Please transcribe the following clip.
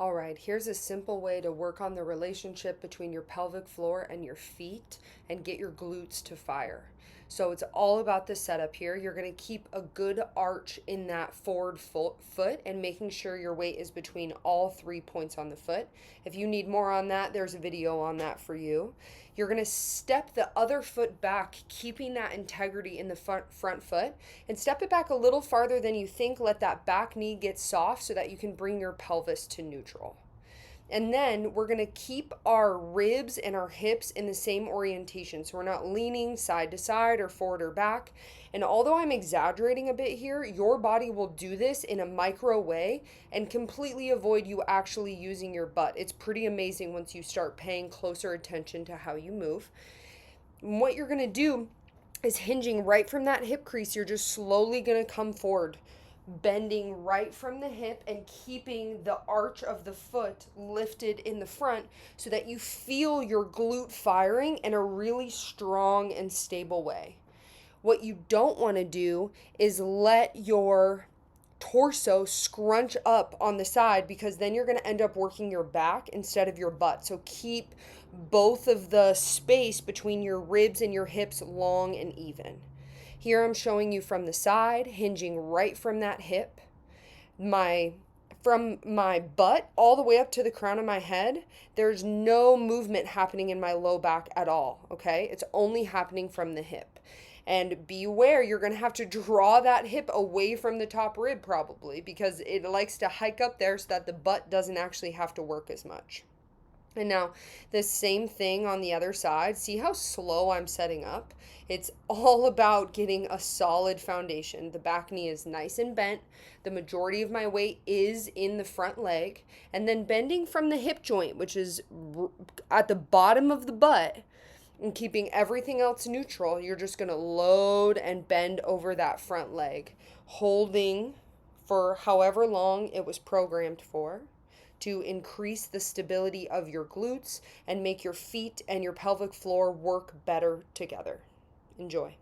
All right, here's a simple way to work on the relationship between your pelvic floor and your feet and get your glutes to fire. So it's all about the setup here. You're going to keep a good arch in that forward foot and making sure your weight is between all 3 points on the foot. If you need more on that, there's a video on that for you. You're going to step the other foot back, keeping that integrity in the front foot, and step it back a little farther than you think. Let that back knee get soft so that you can bring your pelvis to neutral. And then we're going to keep our ribs and our hips in the same orientation. So we're not leaning side to side or forward or back. And although I'm exaggerating a bit here, your body will do this in a micro way and completely avoid you actually using your butt. It's pretty amazing once you start paying closer attention to how you move. And what you're going to do is hinging right from that hip crease. You're just slowly going to come forward, bending right from the hip and keeping the arch of the foot lifted in the front so that you feel your glute firing in a really strong and stable way. What you don't want to do is let your torso scrunch up on the side, because then you're going to end up working your back instead of your butt. So keep both of the space between your ribs and your hips long and even. Here I'm showing you from the side, hinging right from that hip. From my butt all the way up to the crown of my head, there's no movement happening in my low back at all, okay? It's only happening from the hip. And be aware, you're going to have to draw that hip away from the top rib probably, because it likes to hike up there so that the butt doesn't actually have to work as much. And now the same thing on the other side. See how slow I'm setting up? It's all about getting a solid foundation. The back knee is nice and bent. The majority of my weight is in the front leg. And then bending from the hip joint, which is at the bottom of the butt, and keeping everything else neutral, you're just going to load and bend over that front leg, holding for however long it was programmed for, to increase the stability of your glutes and make your feet and your pelvic floor work better together. Enjoy.